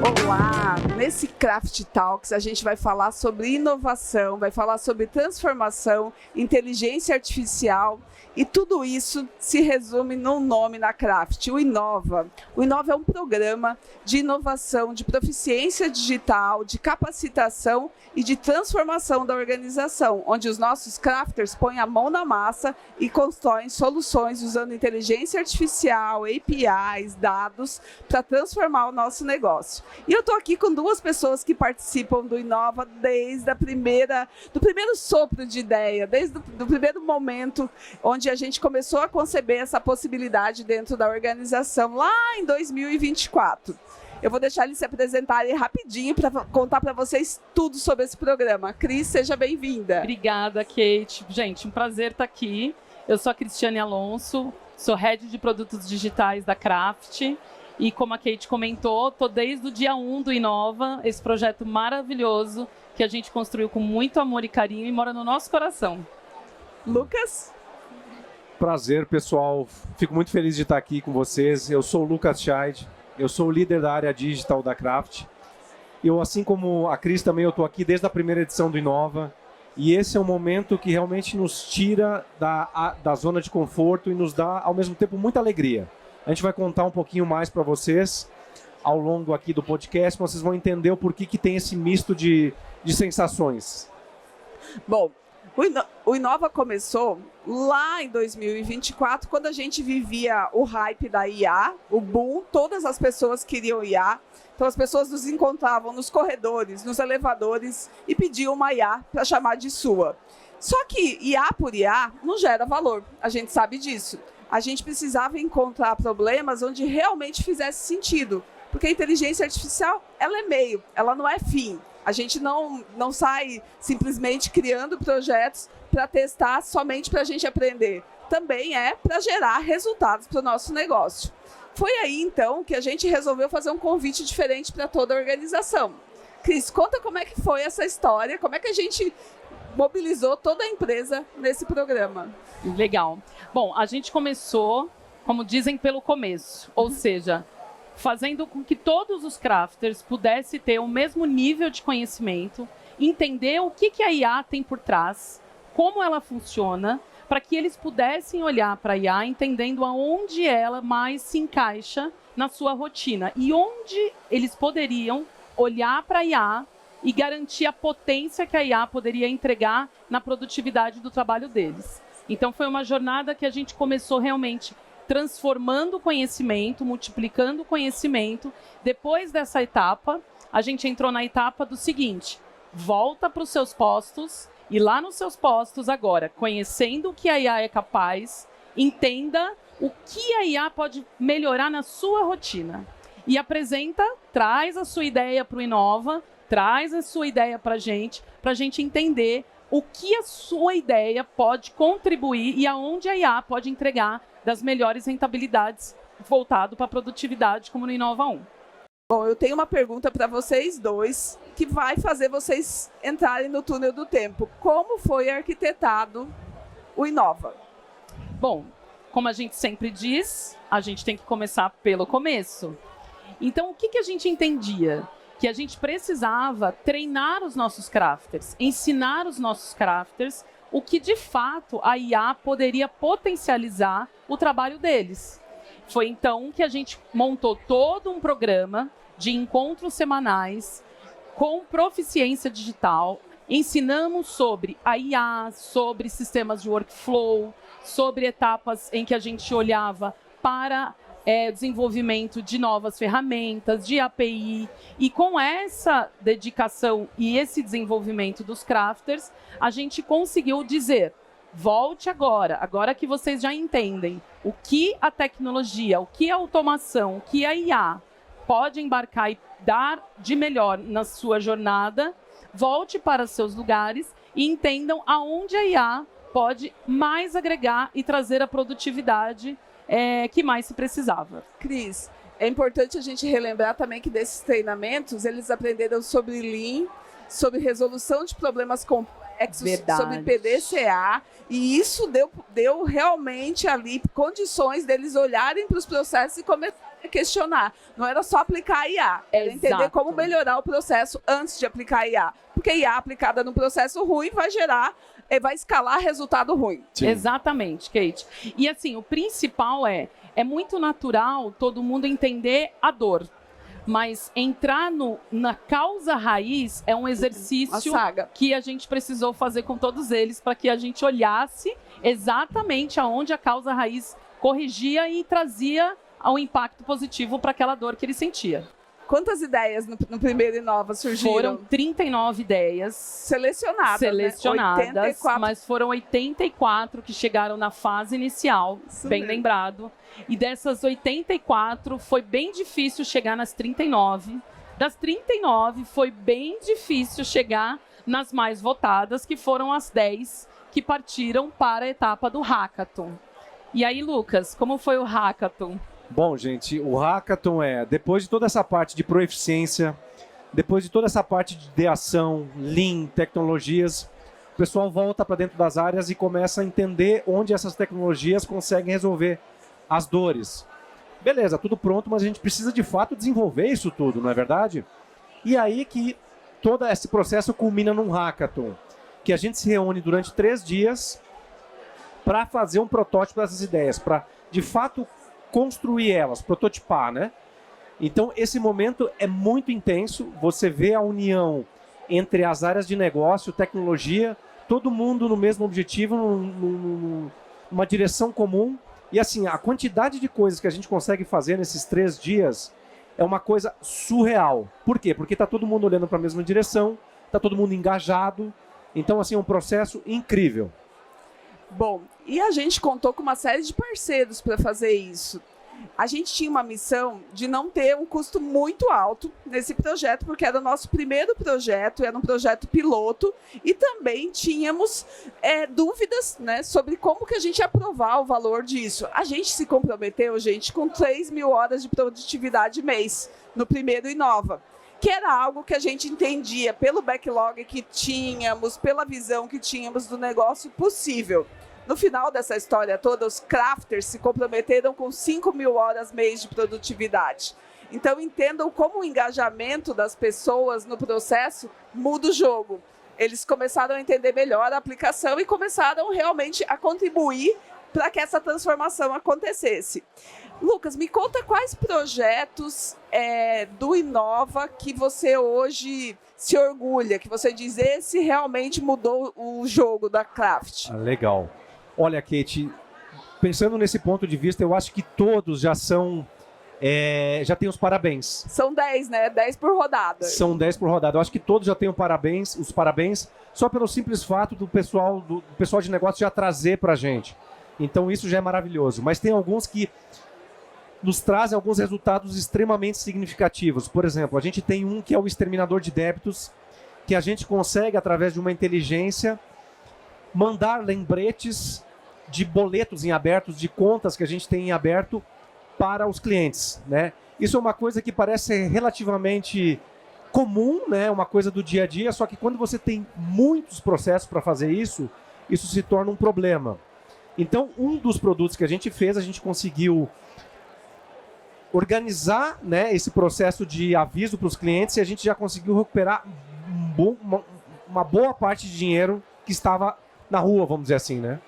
Olá! Nesse Craft Talks a gente vai falar sobre inovação, vai falar sobre transformação, inteligência artificial e tudo isso se resume num nome na Craft, o Inova. O Inova é um programa de inovação, de proficiência digital, de capacitação e de transformação da organização, onde os nossos crafters põem a mão na massa e constroem soluções usando inteligência artificial, APIs, dados, para transformar o nosso negócio. E eu estou aqui com duas pessoas que participam do Inova desde do primeiro sopro de ideia, desde o primeiro momento onde a gente começou a conceber essa possibilidade dentro da organização, lá em 2024. Eu vou deixar eles se apresentarem rapidinho para contar para vocês tudo sobre esse programa. Cris, seja bem-vinda. Obrigada, Kate. Gente, um prazer estar aqui. Eu sou a Cristiane Alonso, sou Head de Produtos Digitais da Craft. E como a Kate comentou, estou desde o dia 1 do Inova, esse projeto maravilhoso que a gente construiu com muito amor e carinho e mora no nosso coração. Lucas? Prazer, pessoal. Fico muito feliz de estar aqui com vocês. Eu sou o Lucas Scheid, eu sou o líder da área digital da Craft. Eu, assim como a Cris, também estou aqui desde a primeira edição do Inova. E esse é um momento que realmente nos tira da zona de conforto e nos dá, ao mesmo tempo, muita alegria. A gente vai contar um pouquinho mais para vocês ao longo aqui do podcast, vocês vão entender o porquê que tem esse misto de sensações. Bom, o Inova começou lá em 2024, quando a gente vivia o hype da IA, o boom, todas as pessoas queriam IA. Então as pessoas nos encontravam nos corredores, nos elevadores e pediam uma IA para chamar de sua. Só que IA por IA não gera valor, a gente sabe disso. A gente precisava encontrar problemas onde realmente fizesse sentido, porque a inteligência artificial, ela é meio, ela não é fim. A gente não sai simplesmente criando projetos para testar somente para a gente aprender. Também é para gerar resultados para o nosso negócio. Foi aí, então, que a gente resolveu fazer um convite diferente para toda a organização. Cris, conta como é que foi essa história, como é que a gente mobilizou toda a empresa nesse programa. Legal. Bom, a gente começou, como dizem, pelo começo, ou seja, fazendo com que todos os crafters pudessem ter o mesmo nível de conhecimento, entender o que a IA tem por trás, como ela funciona, para que eles pudessem olhar para a IA entendendo aonde ela mais se encaixa na sua rotina e onde eles poderiam olhar para a IA e garantir a potência que a IA poderia entregar na produtividade do trabalho deles. Então foi uma jornada que a gente começou realmente transformando o conhecimento, multiplicando o conhecimento. Depois dessa etapa, a gente entrou na etapa do seguinte: volta para os seus postos e lá nos seus postos agora, conhecendo o que a IA é capaz, entenda o que a IA pode melhorar na sua rotina. E apresenta, traz a sua ideia para o Inova, traz a sua ideia para a gente entender o que a sua ideia pode contribuir e aonde a IA pode entregar das melhores rentabilidades voltado para a produtividade, como no Inova 1. Bom, eu tenho uma pergunta para vocês dois, que vai fazer vocês entrarem no túnel do tempo. Como foi arquitetado o Inova? Bom, como a gente sempre diz, a gente tem que começar pelo começo. Então, o que a gente entendia? Que a gente precisava treinar os nossos crafters, ensinar os nossos crafters o que, de fato, a IA poderia potencializar o trabalho deles. Foi então que a gente montou todo um programa de encontros semanais com proficiência digital. Ensinamos sobre a IA, sobre sistemas de workflow, sobre etapas em que a gente olhava para desenvolvimento de novas ferramentas, de API. E com essa dedicação e esse desenvolvimento dos crafters, a gente conseguiu dizer: volte agora que vocês já entendem o que a tecnologia, o que a automação, o que a IA pode embarcar e dar de melhor na sua jornada, volte para seus lugares e entendam aonde a IA pode mais agregar e trazer a produtividade que mais se precisava. Cris, é importante a gente relembrar também que desses treinamentos eles aprenderam sobre Lean, sobre resolução de problemas complexos, Verdade. sobre PDCA, e isso deu realmente ali condições deles olharem para os processos e começarem a questionar. Não era só aplicar a IA, era entender Exato. como melhorar o processo antes de aplicar a IA. Porque a IA aplicada no processo ruim vai escalar resultado ruim. Sim. Exatamente, Kate. E assim, o principal é muito natural todo mundo entender a dor. Mas entrar na causa raiz é um exercício Uma saga. que a gente precisou fazer com todos eles para que a gente olhasse exatamente aonde a causa raiz corrigia e trazia um impacto positivo para aquela dor que ele sentia. Quantas ideias no primeiro Inova surgiram? Foram 39 ideias Selecionadas, né? selecionadas, 84. mas foram 84 que chegaram na fase inicial, Isso bem mesmo. lembrado. E dessas 84, foi bem difícil chegar nas 39. Das 39, foi bem difícil chegar nas mais votadas, que foram as 10 que partiram para a etapa do Hackathon. E aí, Lucas, como foi o Hackathon? Bom, gente, o Hackathon depois de toda essa parte de proeficiência, depois de toda essa parte de ideação, Lean, tecnologias, o pessoal volta para dentro das áreas e começa a entender onde essas tecnologias conseguem resolver as dores. Beleza, tudo pronto, mas a gente precisa de fato desenvolver isso tudo, não é verdade? E aí que todo esse processo culmina num Hackathon, que a gente se reúne durante 3 dias para fazer um protótipo dessas ideias, para de fato construir elas, prototipar, né? Então, esse momento é muito intenso. Você vê a união entre as áreas de negócio, tecnologia, todo mundo no mesmo objetivo, numa direção comum. E assim, a quantidade de coisas que a gente consegue fazer nesses 3 dias é uma coisa surreal. Por quê? Porque está todo mundo olhando para a mesma direção, está todo mundo engajado. Então, assim, é um processo incrível. Bom, e a gente contou com uma série de parceiros para fazer isso. A gente tinha uma missão de não ter um custo muito alto nesse projeto, porque era o nosso primeiro projeto, era um projeto piloto, e também tínhamos dúvidas, né, sobre como que a gente ia aprovar o valor disso. A gente se comprometeu, gente, com 3 mil horas de produtividade mês no primeiro Inova, que era algo que a gente entendia pelo backlog que tínhamos, pela visão que tínhamos do negócio possível. No final dessa história toda, os crafters se comprometeram com 5 mil horas mês de produtividade. Então, entendam como o engajamento das pessoas no processo muda o jogo. Eles começaram a entender melhor a aplicação e começaram realmente a contribuir para que essa transformação acontecesse. Lucas, me conta quais projetos do Inova que você hoje se orgulha, que você diz, esse realmente mudou o jogo da Craft. Legal. Olha, Kate, pensando nesse ponto de vista, eu acho que todos já são... já tem os parabéns. São 10, né? 10 por rodada. São 10 por rodada. Eu acho que todos já têm os parabéns, só pelo simples fato do pessoal de negócio já trazer para a gente. Então isso já é maravilhoso. Mas tem alguns que nos trazem alguns resultados extremamente significativos. Por exemplo, a gente tem um que é o exterminador de débitos, que a gente consegue, através de uma inteligência, mandar lembretes de boletos em abertos, de contas que a gente tem em aberto para os clientes, né? Isso é uma coisa que parece relativamente comum, né? Uma coisa do dia a dia, só que quando você tem muitos processos para fazer isso, isso se torna um problema. Então, um dos produtos que a gente fez, a gente conseguiu organizar, né, esse processo de aviso para os clientes e a gente já conseguiu recuperar uma boa parte de dinheiro que estava na rua, vamos dizer assim, né?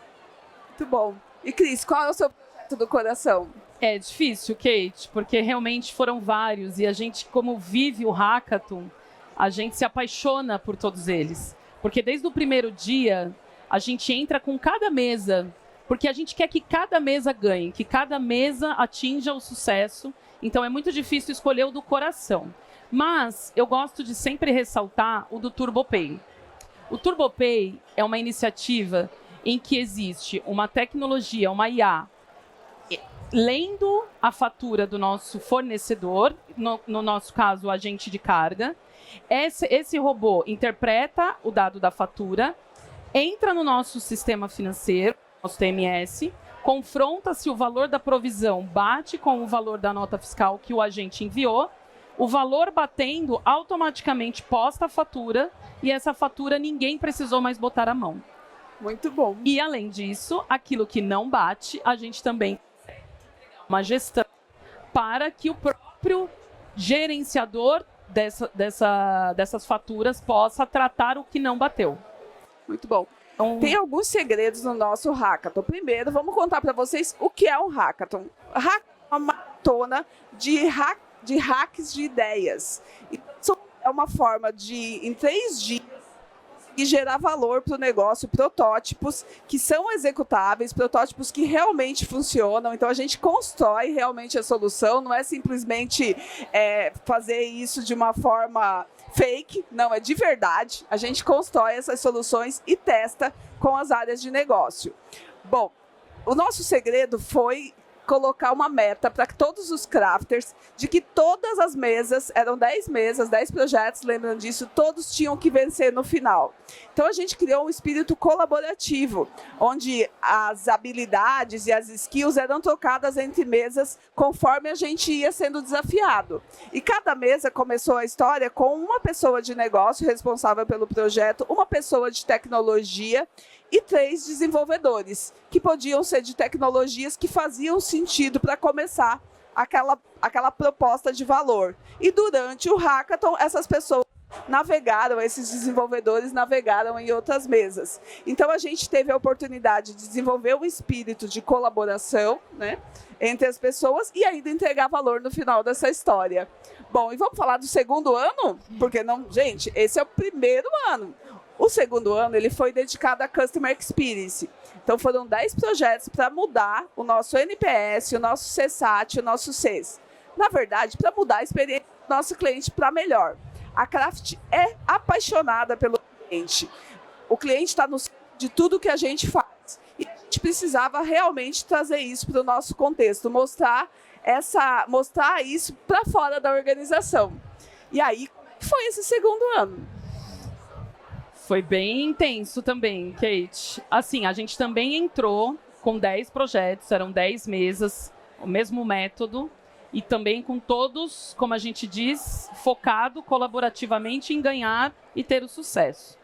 Muito bom. E Cris, qual é o seu projeto do coração? É difícil, Kate, porque realmente foram vários e a gente, como vive o Hackathon, a gente se apaixona por todos eles. Porque desde o primeiro dia, a gente entra com cada mesa, porque a gente quer que cada mesa ganhe, que cada mesa atinja o sucesso. Então é muito difícil escolher o do coração. Mas eu gosto de sempre ressaltar o do TurboPay. O TurboPay é uma iniciativa em que existe uma tecnologia, uma IA, lendo a fatura do nosso fornecedor, no nosso caso, o agente de carga. Esse robô interpreta o dado da fatura, entra no nosso sistema financeiro, nosso TMS, confronta se o valor da provisão bate com o valor da nota fiscal que o agente enviou, o valor batendo, automaticamente posta a fatura e essa fatura ninguém precisou mais botar a mão. Muito bom. E, além disso, aquilo que não bate, a gente também uma gestão para que o próprio gerenciador dessas faturas possa tratar o que não bateu. Muito bom. Tem alguns segredos no nosso hackathon. Primeiro, vamos contar para vocês o que é um hackathon. Hackathon é uma maratona de hacks de ideias. Isso é uma forma de, em 3 dias, e gerar valor para o negócio, protótipos que são executáveis, protótipos que realmente funcionam. Então, a gente constrói realmente a solução, não é simplesmente fazer isso de uma forma fake, não, é de verdade. A gente constrói essas soluções e testa com as áreas de negócio. Bom, o nosso segredo foi colocar uma meta para todos os crafters de que todas as mesas, eram 10 mesas, 10 projetos, lembrando disso, todos tinham que vencer no final. Então a gente criou um espírito colaborativo, onde as habilidades e as skills eram trocadas entre mesas conforme a gente ia sendo desafiado. E cada mesa começou a história com uma pessoa de negócio responsável pelo projeto, uma pessoa de tecnologia e 3 desenvolvedores, que podiam ser de tecnologias que faziam sentido para começar aquela proposta de valor. E durante o hackathon, essas pessoas navegaram, esses desenvolvedores navegaram em outras mesas. Então, a gente teve a oportunidade de desenvolver um espírito de colaboração, né, entre as pessoas e ainda entregar valor no final dessa história. Bom, e vamos falar do segundo ano? Porque não, gente, esse é o primeiro ano. O segundo ano ele foi dedicado à Customer Experience. Então foram 10 projetos para mudar o nosso NPS, o nosso CSAT, o nosso CES. Na verdade, para mudar a experiência do nosso cliente para melhor. A Craft é apaixonada pelo cliente. O cliente está no centro de tudo que a gente faz. E a gente precisava realmente trazer isso para o nosso contexto, mostrar isso para fora da organização. E aí foi esse segundo ano. Foi bem intenso também, Kate. Assim, a gente também entrou com 10 projetos, eram 10 mesas, o mesmo método, e também com todos, como a gente diz, focado colaborativamente em ganhar e ter o sucesso.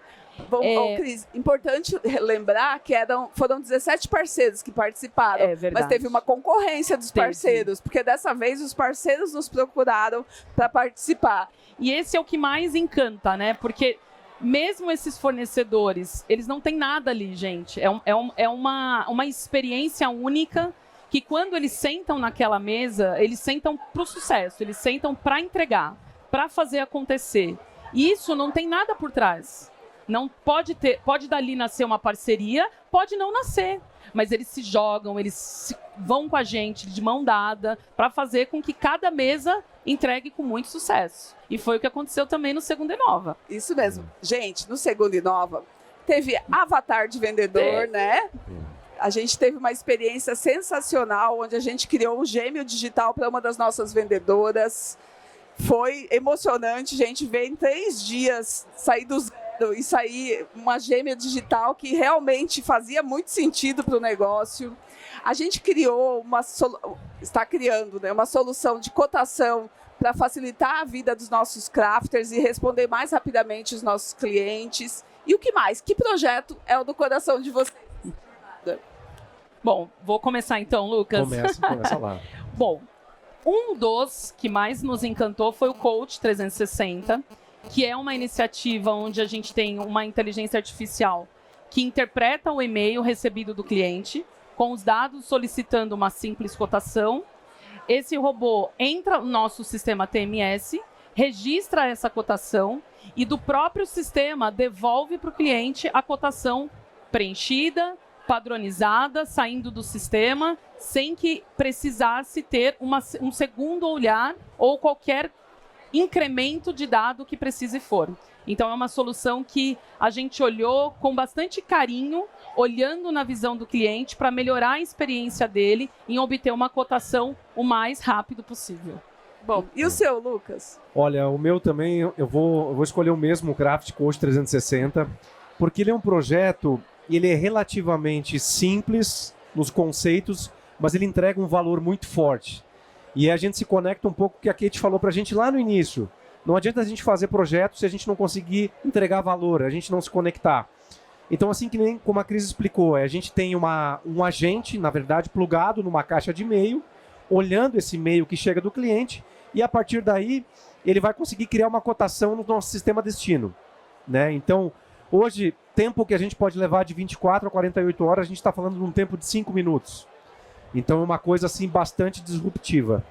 Bom, Cris, importante lembrar que foram 17 parceiros que participaram, é verdade. Mas teve uma concorrência dos parceiros, porque dessa vez os parceiros nos procuraram para participar. E esse é o que mais encanta, né? Porque mesmo esses fornecedores, eles não têm nada ali, gente. É uma experiência única que quando eles sentam naquela mesa, eles sentam para o sucesso, eles sentam para entregar, para fazer acontecer. E isso não tem nada por trás. Não pode dali nascer uma parceria, pode não nascer. Mas eles se jogam, vão com a gente de mão dada para fazer com que cada mesa entregue com muito sucesso. E foi o que aconteceu também no Segundo Inova. Isso mesmo. Gente, no Segundo Inova, teve avatar de vendedor, né? A gente teve uma experiência sensacional, onde a gente criou um gêmeo digital para uma das nossas vendedoras. Foi emocionante, gente, ver em 3 dias sair do zero e sair uma gêmea digital que realmente fazia muito sentido para o negócio. A gente está criando, né, uma solução de cotação para facilitar a vida dos nossos crafters e responder mais rapidamente os nossos clientes. E o que mais? Que projeto é o do coração de vocês? Bom, vou começar então, Lucas. Começa lá. Bom, um dos que mais nos encantou foi o Coach 360, que é uma iniciativa onde a gente tem uma inteligência artificial que interpreta o e-mail recebido do cliente, com os dados solicitando uma simples cotação. Esse robô entra no nosso sistema TMS, registra essa cotação e do próprio sistema devolve para o cliente a cotação preenchida, padronizada, saindo do sistema, sem que precisasse ter um segundo olhar ou qualquer incremento de dado que precise for. Então, é uma solução que a gente olhou com bastante carinho, olhando na visão do cliente para melhorar a experiência dele em obter uma cotação o mais rápido possível. Bom, e o seu, Lucas? Olha, o meu também, eu vou escolher o mesmo, o Craft Coach 360, porque ele é um projeto, ele é relativamente simples nos conceitos, mas ele entrega um valor muito forte. E a gente se conecta um pouco com o que a Kate falou para a gente lá no início. Não adianta a gente fazer projeto se a gente não conseguir entregar valor, a gente não se conectar. Então, assim que nem como a Cris explicou, a gente tem um agente, na verdade, plugado numa caixa de e-mail, olhando esse e-mail que chega do cliente e a partir daí ele vai conseguir criar uma cotação no nosso sistema destino, né? Então, hoje, tempo que a gente pode levar de 24 a 48 horas, a gente está falando de um tempo de 5 minutos. Então, é uma coisa assim bastante disruptiva.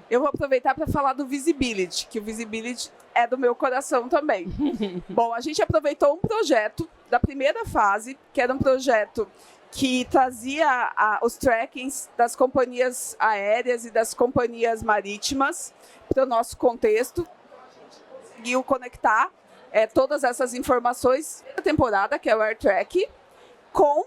Eu vou aproveitar para falar do Visibility, que o Visibility é do meu coração também. Bom, a gente aproveitou um projeto da primeira fase, que era um projeto que trazia os trackings das companhias aéreas e das companhias marítimas para o nosso contexto. Conseguiu conectar todas essas informações da temporada, que é o AirTrack, com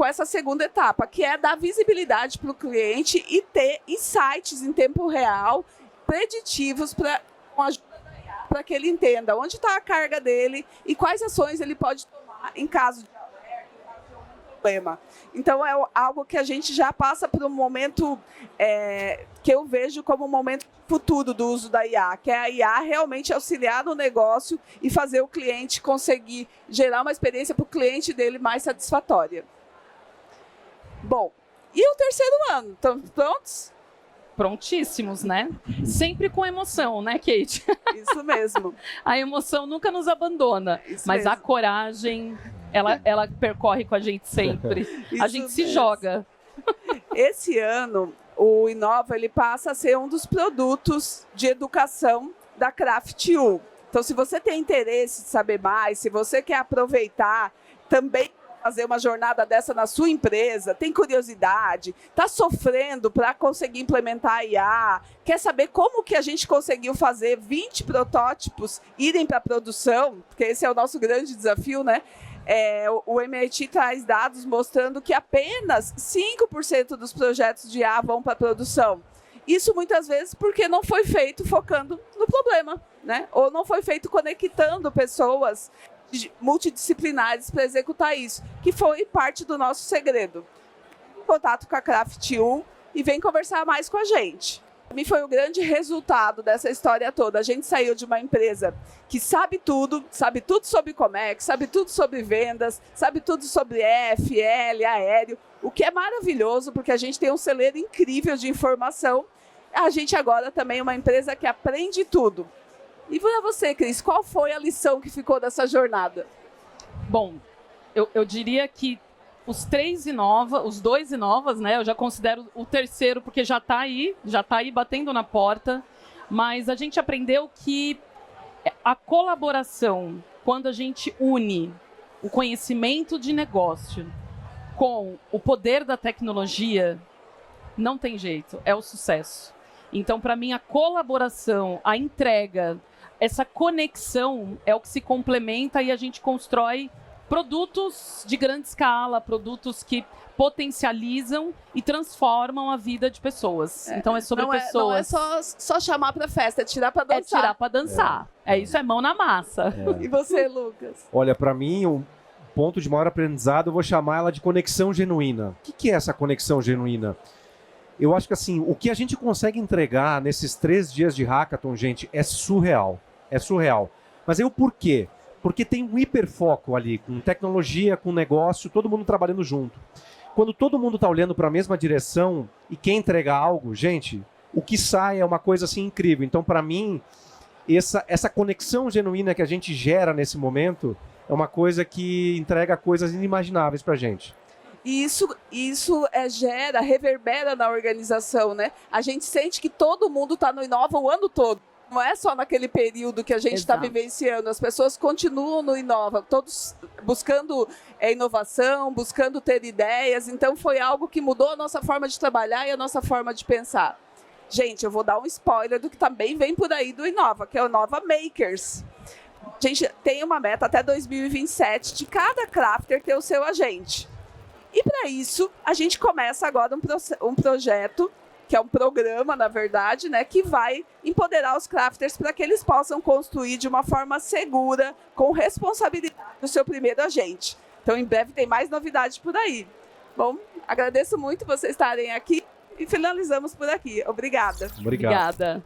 essa segunda etapa, que é dar visibilidade para o cliente e ter insights em tempo real, preditivos para que ele entenda onde está a carga dele e quais ações ele pode tomar em caso de alerta, em caso de algum problema. Então, é algo que a gente já passa por um momento que eu vejo como um momento futuro do uso da IA, que é a IA realmente auxiliar no negócio e fazer o cliente conseguir gerar uma experiência para o cliente dele mais satisfatória. Bom, e o terceiro ano? Estão prontos? Prontíssimos, né? Sempre com emoção, né, Kate? Isso mesmo. A emoção nunca nos abandona, Isso mas mesmo. a coragem, ela percorre com a gente sempre. A gente se joga. Esse ano, o Inova ele passa a ser um dos produtos de educação da Craft.U. Então, se você tem interesse em saber mais, se você quer aproveitar também fazer uma jornada dessa na sua empresa, tem curiosidade, está sofrendo para conseguir implementar a IA, quer saber como que a gente conseguiu fazer 20 protótipos irem para a produção, porque esse é o nosso grande desafio, né? O MIT traz dados mostrando que apenas 5% dos projetos de IA vão para a produção. Isso muitas vezes porque não foi feito focando no problema, né? Ou não foi feito conectando pessoas multidisciplinares para executar isso, que foi parte do nosso segredo. Contato com a Craft.U e vem conversar mais com a gente. Para mim foi o grande resultado dessa história toda. A gente saiu de uma empresa que sabe tudo sobre Comex, sabe tudo sobre vendas, sabe tudo sobre FL, aéreo, o que é maravilhoso, porque a gente tem um celeiro incrível de informação. A gente agora também é uma empresa que aprende tudo. E para você, Cris, qual foi a lição que ficou dessa jornada? Bom, eu diria que os dois Inovas, né? Eu já considero o terceiro porque já está aí batendo na porta. Mas a gente aprendeu que a colaboração, quando a gente une o conhecimento de negócio com o poder da tecnologia, não tem jeito, é o sucesso. Então, para mim, a colaboração, a entrega, essa conexão é o que se complementa e a gente constrói produtos de grande escala, produtos que potencializam e transformam a vida de pessoas. Então é sobre pessoas. Não é só chamar para festa, é tirar para dançar. É tirar para dançar. Isso, é mão na massa. E você, Lucas? Olha, para mim, um ponto de maior aprendizado, eu vou chamar ela de conexão genuína. O que é essa conexão genuína? Eu acho que assim, o que a gente consegue entregar nesses 3 dias de hackathon, gente, é surreal. É surreal. Mas aí o porquê? Porque tem um hiperfoco ali, com tecnologia, com negócio, todo mundo trabalhando junto. Quando todo mundo está olhando para a mesma direção e quer entregar algo, gente, o que sai é uma coisa assim incrível. Então, para mim, essa conexão genuína que a gente gera nesse momento é uma coisa que entrega coisas inimagináveis para a gente. E isso reverbera na organização, né? A gente sente que todo mundo está no Inova o ano todo. Não é só naquele período que a gente está vivenciando. As pessoas continuam no Inova, todos buscando inovação, buscando ter ideias. Então, foi algo que mudou a nossa forma de trabalhar e a nossa forma de pensar. Gente, eu vou dar um spoiler do que também vem por aí do Inova, que é o Inova Makers. A gente tem uma meta até 2027 de cada crafter ter o seu agente. E para isso, a gente começa agora um projeto, que é um programa, na verdade, né, que vai empoderar os crafters para que eles possam construir de uma forma segura, com responsabilidade, o seu primeiro agente. Então, em breve, tem mais novidades por aí. Bom, agradeço muito vocês estarem aqui e finalizamos por aqui. Obrigada. Obrigada.